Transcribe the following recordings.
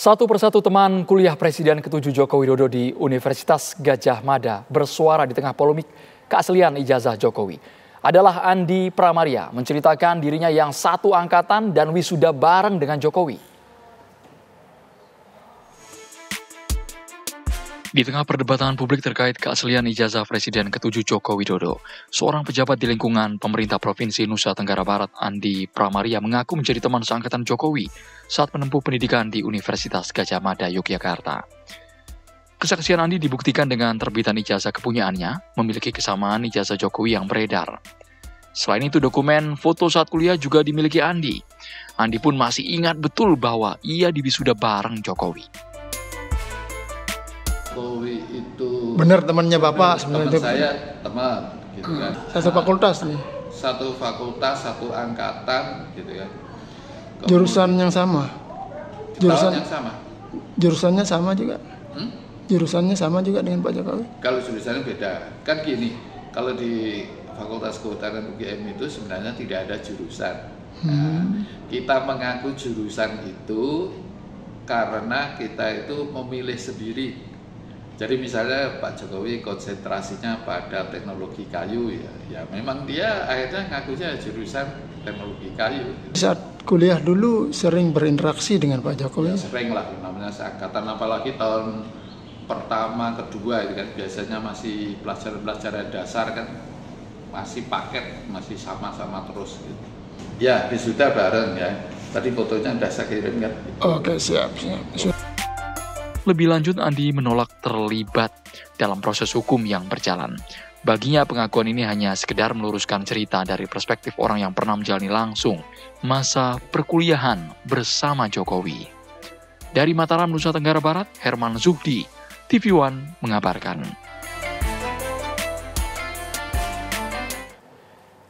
Satu persatu teman kuliah Presiden ke-7 Joko Widodo di Universitas Gadjah Mada bersuara di tengah polemik keaslian ijazah Jokowi. Adalah Andi Pramaria menceritakan dirinya yang satu angkatan dan wisuda bareng dengan Jokowi. Di tengah perdebatan publik terkait keaslian ijazah Presiden ke-7 Joko Widodo, seorang pejabat di lingkungan pemerintah Provinsi Nusa Tenggara Barat, Andi Pramaria, mengaku menjadi teman seangkatan Jokowi saat menempuh pendidikan di Universitas Gadjah Mada, Yogyakarta. Kesaksian Andi dibuktikan dengan terbitan ijazah kepunyaannya, memiliki kesamaan ijazah Jokowi yang beredar. Selain itu, dokumen foto saat kuliah juga dimiliki Andi. Andi pun masih ingat betul bahwa ia diwisuda bareng Jokowi. Jokowi itu benar temannya Bapak sebenarnya. Teman saya teman gitu kan. Satu fakultas nih. Satu fakultas, satu angkatan gitu ya. Jurusan yang sama. Jurusan yang sama. Jurusannya sama juga. Jurusannya sama juga dengan Pak Jokowi. Kalau jurusannya beda. Kan gini, kalau di Fakultas Kehutanan UGM itu sebenarnya tidak ada jurusan. Nah, kita mengaku jurusan itu karena kita itu memilih sendiri. Jadi misalnya Pak Jokowi konsentrasinya pada teknologi kayu ya memang dia akhirnya ngakunya jurusan teknologi kayu. Saat kuliah dulu sering berinteraksi dengan Pak Jokowi? Ya, sering lah, namanya seangkatan, apalagi tahun pertama, kedua itu kan biasanya masih pelajaran-pelajaran dasar kan masih paket, masih sama-sama terus gitu. Ya, wisuda bareng ya. Tadi fotonya udah saya kirim kan. Oke, siap. Lebih lanjut, Andi menolak terlibat dalam proses hukum yang berjalan. Baginya pengakuan ini hanya sekedar meluruskan cerita dari perspektif orang yang pernah menjalani langsung masa perkuliahan bersama Jokowi. Dari Mataram, Nusa Tenggara Barat, Herman Zuhdi, TV One mengabarkan.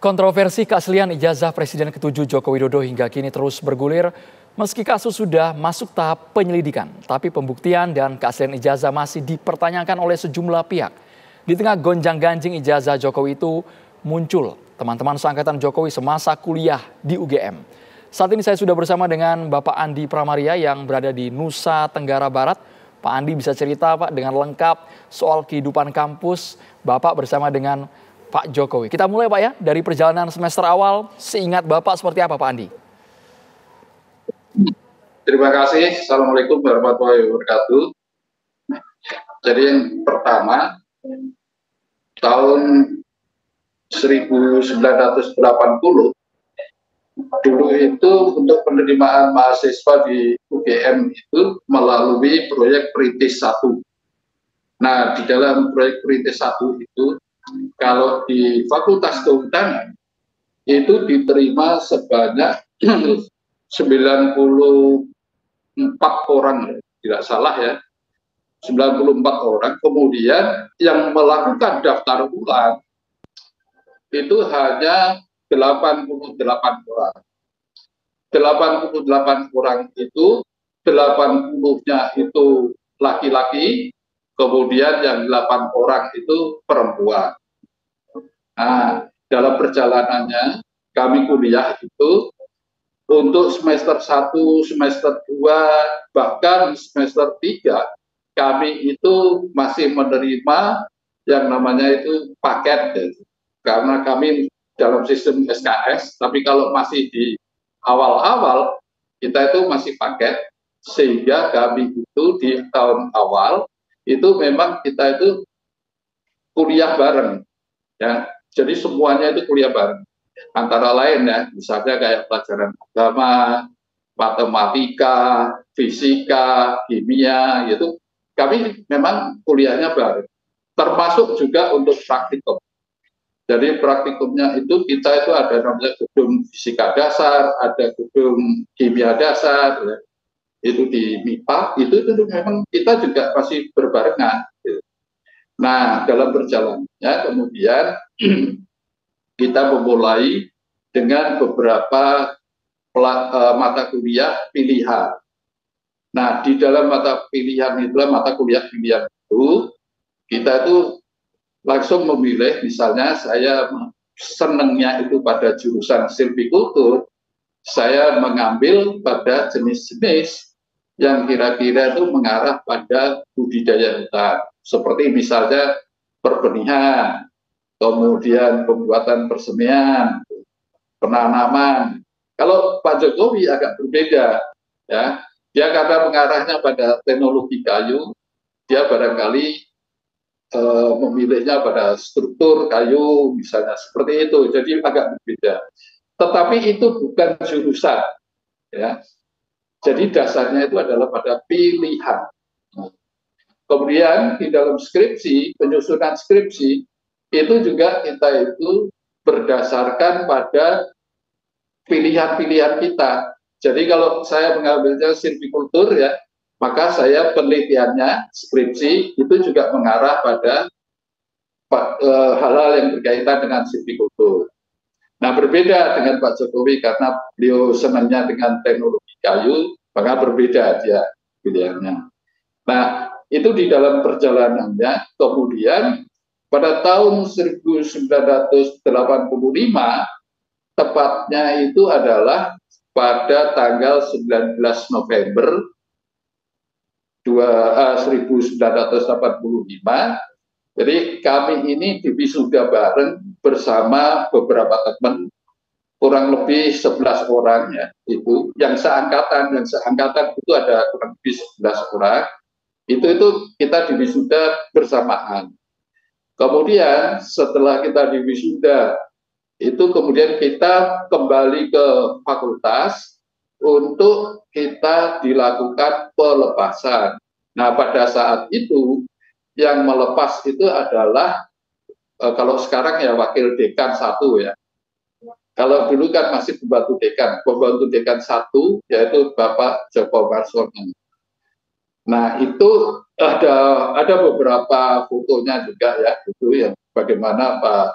Kontroversi keaslian ijazah Presiden ke-7 Joko Widodo hingga kini terus bergulir. Meski kasus sudah masuk tahap penyelidikan, tapi pembuktian dan keaslian ijazah masih dipertanyakan oleh sejumlah pihak. Di tengah gonjang-ganjing ijazah Jokowi itu muncul teman-teman seangkatan Jokowi semasa kuliah di UGM. Saat ini saya sudah bersama dengan Bapak Andi Pramaria yang berada di Nusa Tenggara Barat. Pak Andi bisa cerita Pak dengan lengkap soal kehidupan kampus Bapak bersama dengan Pak Jokowi. Kita mulai Pak ya dari perjalanan semester awal, seingat Bapak seperti apa Pak Andi? Terima kasih. Assalamualaikum warahmatullahi wabarakatuh. Jadi yang pertama, tahun 1980, dulu itu untuk penerimaan mahasiswa di UGM itu melalui proyek Perintis 1. Nah, di dalam proyek Perintis 1 itu, kalau di Fakultas Kehutanan, itu diterima sebanyak 94 orang, tidak salah ya, 94 orang. Kemudian yang melakukan daftar ulang itu hanya 88 orang. 88 orang itu 80-nya itu laki-laki, kemudian yang 8 orang itu perempuan. Nah, dalam perjalanannya kami kuliah itu untuk semester 1, semester 2, bahkan semester 3, kami itu masih menerima yang namanya itu paket. Karena kami dalam sistem SKS, tapi kalau masih di awal-awal, kita itu masih paket. Sehingga kami itu di tahun awal, itu memang kita itu kuliah bareng. Ya. Jadi semuanya itu kuliah bareng. Antara lain ya, misalnya kayak pelajaran agama, matematika, fisika, kimia, gitu. Kami memang kuliahnya bareng. Termasuk juga untuk praktikum. Jadi praktikumnya itu kita itu ada namanya gedung fisika dasar, ada gedung kimia dasar, ya. Itu di MIPA, itu memang kita juga masih berbarengan. Gitu. Nah, dalam perjalanannya kemudian kita memulai dengan beberapa mata kuliah pilihan. Nah, di dalam mata pilihan itulah mata kuliah pilihan itu, kita itu langsung memilih, misalnya saya senangnya itu pada jurusan silvikultur, saya mengambil pada jenis-jenis yang kira-kira itu mengarah pada budidaya hutan. Seperti misalnya perbenihan, kemudian pembuatan persemian, penanaman. Kalau Pak Jokowi agak berbeda, ya. Dia karena mengarahnya pada teknologi kayu, dia barangkali memilihnya pada struktur kayu, misalnya seperti itu. Jadi agak berbeda. Tetapi itu bukan jurusan, ya. Jadi dasarnya itu adalah pada pilihan. Kemudian di dalam skripsi, penyusunan skripsi, itu juga kita itu berdasarkan pada pilihan-pilihan kita. Jadi kalau saya mengambilnya silvikultur, ya, maka saya penelitiannya skripsi itu juga mengarah pada hal-hal yang berkaitan dengan silvikultur. Nah, berbeda dengan Pak Jokowi karena beliau senangnya dengan teknologi kayu, maka berbeda dia pilihannya. Nah, itu di dalam perjalanannya. Kemudian pada tahun 1985, tepatnya itu adalah pada tanggal 19 November 1985. Jadi kami ini diwisuda bareng bersama beberapa teman, kurang lebih 11 orang, ya, itu yang seangkatan, dan seangkatan itu ada kurang lebih 11 orang. Itu kita diwisuda bersamaan. Kemudian setelah kita diwisuda, itu kemudian kita kembali ke fakultas untuk kita dilakukan pelepasan. Nah, pada saat itu yang melepas itu adalah kalau sekarang ya wakil dekan 1, ya. Kalau dulu kan masih pembantu dekan 1, yaitu Bapak Joko Marsono. Nah, itu ada beberapa fotonya juga, ya, itu yang bagaimana Pak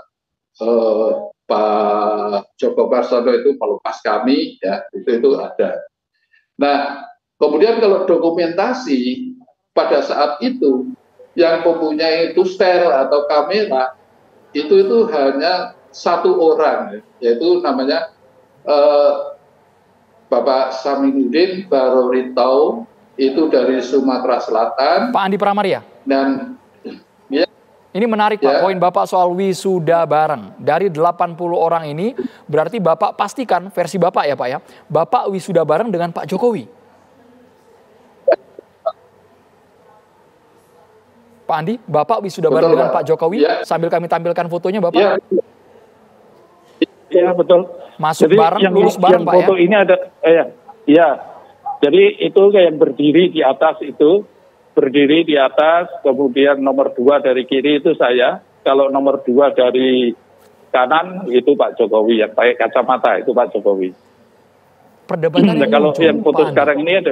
Joko Marsono itu melepas kami, ya, itu ada. Nah, kemudian kalau dokumentasi pada saat itu yang mempunyai tustel atau kamera itu hanya 1 orang, yaitu namanya Bapak Saminuddin Baroritau, itu dari Sumatera Selatan. Pak Andi Pramaria. Dan ya, ini menarik, Pak, poin Bapak soal wisuda bareng. Dari 80 orang ini, berarti Bapak pastikan, versi Bapak ya Pak ya, Bapak wisuda bareng dengan Pak Jokowi. Pak Andi, Bapak wisuda bareng dengan Pak Jokowi, ya. Sambil kami tampilkan fotonya, Bapak. Ya, ya betul. Masuk jadi bareng, lulus bareng, Pak, foto ya? Ini ada, ya. Jadi itu yang berdiri di atas itu, berdiri di atas, kemudian nomor 2 dari kiri itu saya, kalau nomor 2 dari kanan itu Pak Jokowi, yang pakai kacamata itu Pak Jokowi. Perdebatan yang kalau muncul, yang foto sekarang ini ada.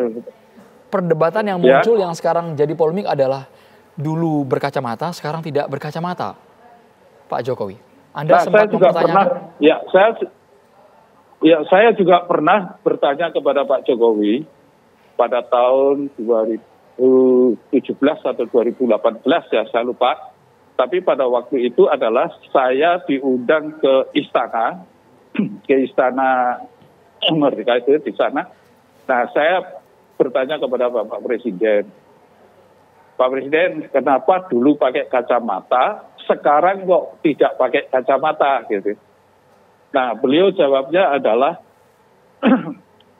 Perdebatan yang muncul yang sekarang jadi polemik adalah dulu berkacamata, sekarang tidak berkacamata, Pak Jokowi. Anda sempat mempertanyakan? Saya juga pernah bertanya kepada Pak Jokowi pada tahun 2017 atau 2018, ya, saya lupa. Tapi pada waktu itu adalah saya diundang ke istana, Merdeka itu di sana. Nah, saya bertanya kepada Bapak Presiden, Pak Presiden, kenapa dulu pakai kacamata, sekarang kok tidak pakai kacamata, gitu. Nah, beliau jawabnya adalah,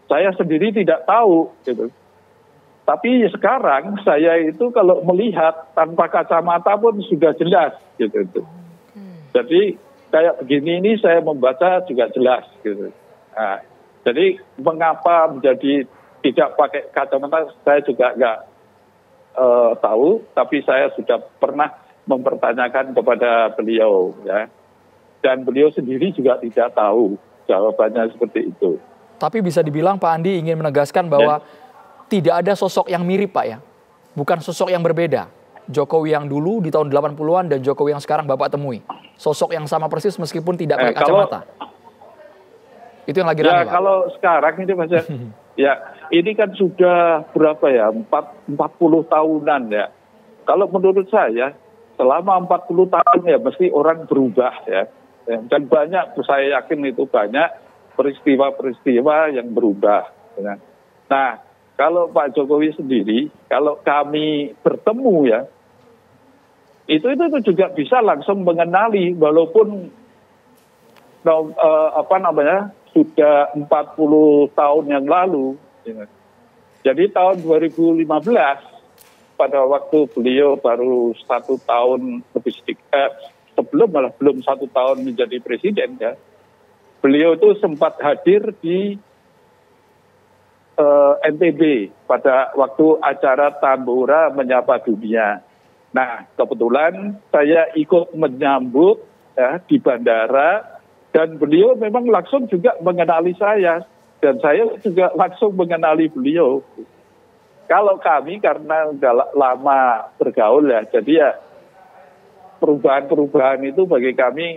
saya sendiri tidak tahu, gitu. Tapi sekarang saya itu kalau melihat tanpa kacamata pun sudah jelas, gitu. Jadi kayak begini ini saya membaca juga jelas, gitu. Nah, jadi mengapa menjadi tidak pakai kacamata, saya juga nggak tahu, tapi saya sudah pernah mempertanyakan kepada beliau, ya, dan beliau sendiri juga tidak tahu jawabannya seperti itu. Tapi bisa dibilang Pak Andi ingin menegaskan bahwa tidak ada sosok yang mirip, Pak, ya, bukan sosok yang berbeda. Jokowi yang dulu di tahun 80-an dan Jokowi yang sekarang Bapak temui, sosok yang sama persis meskipun tidak pakai kacamata. Itu yang lagi rame, Pak. Kalau sekarang ini Mas, ya, ini kan sudah berapa ya, 40 tahunan, ya. Kalau menurut saya, selama 40 tahun ya mesti orang berubah, ya. Dan banyak, saya yakin itu banyak peristiwa-peristiwa yang berubah. Ya. Nah, Kalau Pak Jokowi sendiri, kalau kami bertemu ya, itu juga bisa langsung mengenali, walaupun sudah 40 tahun yang lalu. Jadi tahun 2015, pada waktu beliau baru 1 tahun lebih sedikit, belum 1 tahun menjadi presiden ya, beliau itu sempat hadir di NTB pada waktu acara Tambora Menyapa Dunia. Nah, kebetulan saya ikut menyambut ya, di bandara, dan beliau memang langsung juga mengenali saya, dan saya juga langsung mengenali beliau. Kalau kami karena udah lama bergaul ya, jadi ya perubahan-perubahan itu bagi kami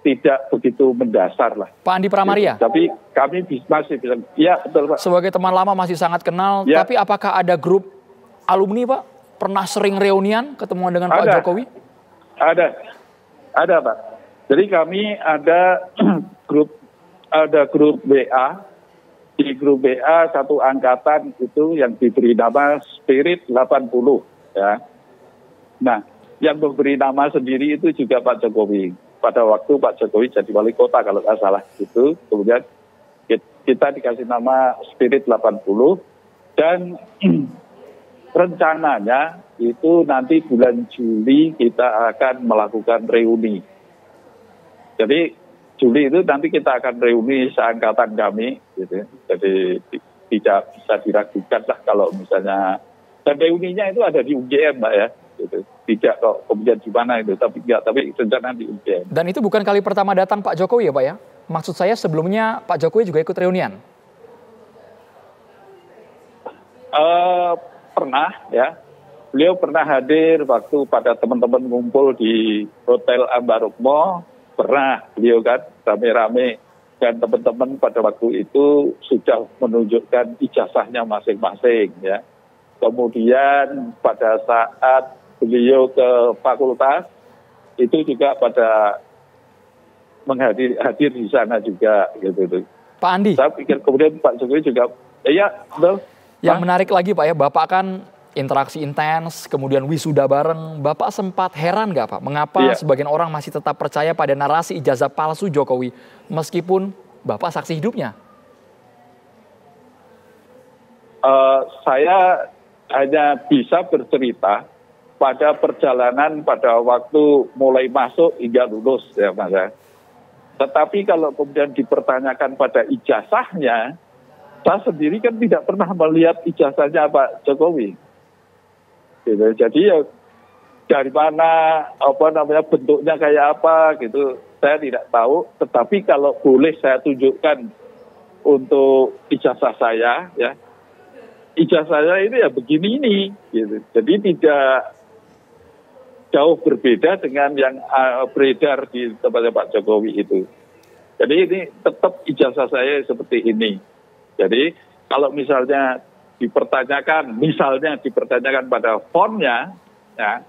tidak begitu mendasar lah. Pak Andi Pramaria. Tapi kami masih bisa, ya betul Pak. Sebagai teman lama masih sangat kenal, ya. Tapi apakah ada grup alumni Pak? Pernah sering reunian ketemuan dengan Pak Jokowi? Ada Pak. Jadi kami ada grup WA. Di grup WA satu angkatan itu yang diberi nama Spirit 80 ya. Nah, yang memberi nama sendiri itu juga Pak Jokowi. Pada waktu Pak Jokowi jadi wali kota kalau nggak salah itu, kemudian kita dikasih nama Spirit 80, dan rencananya itu nanti bulan Juli kita akan melakukan reuni. Jadi Juli itu nanti kita akan reuni seangkatan kami, gitu. Jadi tidak bisa diragukan lah kalau misalnya, dan reuninya itu ada di UGM Mbak ya. Gitu. Tidak kok kemudian di mana itu, tapi rencana di UGM. Dan itu bukan kali pertama datang Pak Jokowi ya Pak ya? Maksud saya sebelumnya Pak Jokowi juga ikut reunian? Pernah ya, beliau pernah hadir waktu pada teman-teman ngumpul di Hotel Ambarukmo, pernah beliau kan rame-rame, dan teman-teman pada waktu itu sudah menunjukkan ijazahnya masing-masing ya. Kemudian pada saat beliau ke fakultas itu juga pada hadir di sana juga gitu. Pak Andi. Saya pikir kemudian Pak Jokowi juga, ya betul. Yang menarik lagi Pak ya, Bapak kan interaksi intens, kemudian wisuda bareng. Bapak sempat heran nggak Pak, mengapa sebagian orang masih tetap percaya pada narasi ijazah palsu Jokowi, meskipun Bapak saksi hidupnya? Saya hanya bisa bercerita pada perjalanan pada waktu mulai masuk hingga lulus ya Mas ya. Tetapi kalau kemudian dipertanyakan pada ijazahnya, saya sendiri kan tidak pernah melihat ijazahnya Pak Jokowi. Gitu. Jadi ya dari mana bentuknya kayak apa gitu, saya tidak tahu. Tetapi kalau boleh saya tunjukkan untuk ijazah saya ya. Ijazah saya ini ya begini ini, gitu. Jadi tidak jauh berbeda dengan yang beredar di tempatnya Pak Jokowi itu. Jadi ini tetap ijazah saya seperti ini. Jadi kalau misalnya dipertanyakan pada fontnya, ya,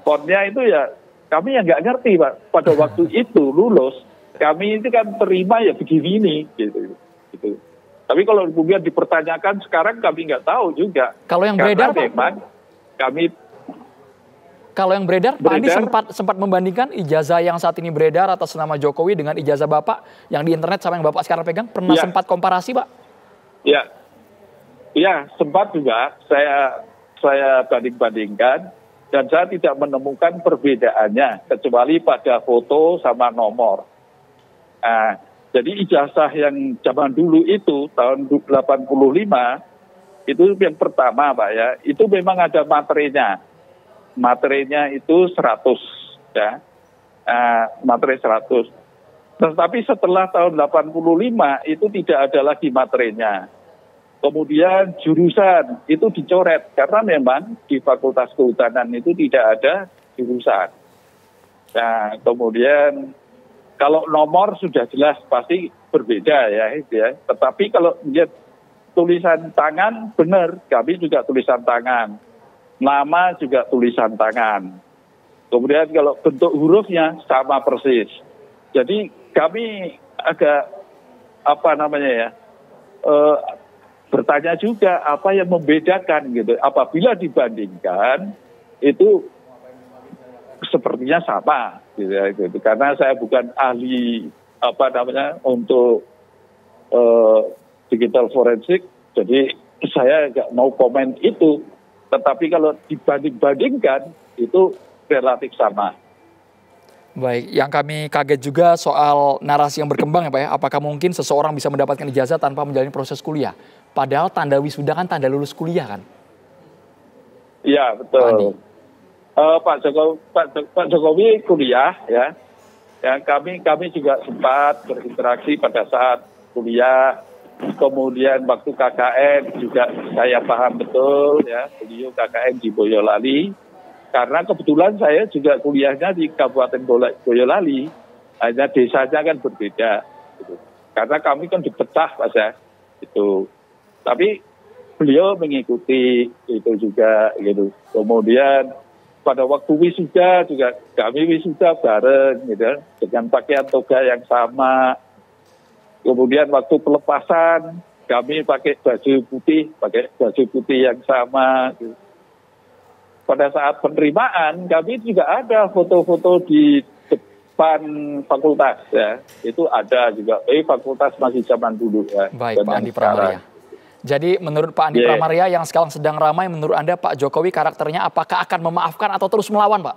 fontnya itu ya kami yang nggak ngerti Pak. Pada waktu itu lulus, kami itu kan terima ya begini ini, gitu. Tapi kalau kemudian dipertanyakan sekarang kami nggak tahu juga. Kalau yang beredar, memang kami. Kalau yang beredar, Pak Andi sempat membandingkan ijazah yang saat ini beredar atas nama Jokowi dengan ijazah Bapak yang di internet sama yang Bapak sekarang pegang, pernah sempat komparasi Pak? Ya, sempat juga saya banding-bandingkan, dan saya tidak menemukan perbedaannya kecuali pada foto sama nomor. Nah, jadi ijazah yang zaman dulu itu tahun 85 itu yang pertama Pak ya, itu memang ada materinya. Materinya itu 100 ya. Materi 100. Tetapi setelah tahun 85 itu tidak ada lagi materinya. Kemudian jurusan itu dicoret karena memang di Fakultas Kehutanan itu tidak ada jurusan. Nah, kemudian kalau nomor sudah jelas pasti berbeda ya. Tetapi kalau lihat tulisan tangan, benar, kami juga tulisan tangan. Nama juga tulisan tangan. Kemudian kalau bentuk hurufnya sama persis. Jadi kami agak bertanya juga apa yang membedakan gitu. Apabila dibandingkan itu sepertinya sama gitu, ya, gitu. Karena saya bukan ahli untuk digital forensik, jadi saya nggak mau komen itu. Tetapi kalau dibanding-bandingkan itu relatif sama. Baik, yang kami kaget juga soal narasi yang berkembang ya Pak ya. Apakah mungkin seseorang bisa mendapatkan ijazah tanpa menjalani proses kuliah? Padahal tanda wisuda kan tanda lulus kuliah kan? Iya betul. Pak Jokowi kuliah ya. Ya kami juga sempat berinteraksi pada saat kuliah. Kemudian waktu KKN juga saya paham betul ya. Beliau KKN di Boyolali. Karena kebetulan saya juga kuliahnya di Kabupaten Boyolali, hanya desanya kan berbeda. Gitu. Karena kami kan dipecah, Mas ya. Itu. Tapi beliau mengikuti itu juga, gitu. Kemudian pada waktu wisuda juga kami wisuda bareng, gitu, dengan pakaian toga yang sama. Kemudian waktu pelepasan kami pakai baju putih yang sama. Gitu. Pada saat penerimaan kami juga ada foto-foto di depan fakultas ya, itu ada juga. Fakultas masih zaman dulu ya. Baik Pak Andi Pramaria. Jadi menurut Pak Andi Pramaria yang sekarang sedang ramai, menurut Anda Pak Jokowi karakternya apakah akan memaafkan atau terus melawan Pak?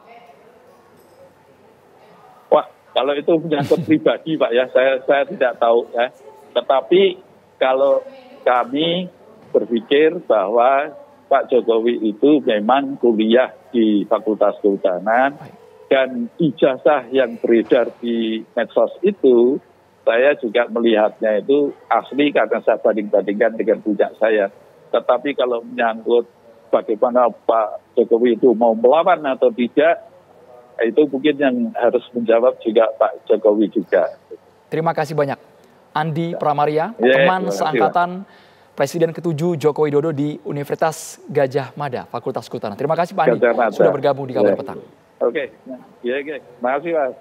Wah kalau itu menyangkut pribadi Pak ya, saya tidak tahu ya. Tetapi kalau kami berpikir bahwa Pak Jokowi itu memang kuliah di Fakultas Kehutanan dan ijazah yang beredar di medsos itu saya juga melihatnya itu asli karena saya banding-bandingkan dengan punya saya. Tetapi kalau menyangkut bagaimana Pak Jokowi itu mau melawan atau tidak, itu mungkin yang harus menjawab juga Pak Jokowi juga. Terima kasih banyak Andi Pramaria, teman seangkatan Presiden ke-7 Joko Widodo di Universitas Gadjah Mada, Fakultas Kehutanan. Terima kasih Pak Andi sudah bergabung di Kabar Petang. Oke, terima kasih Mas.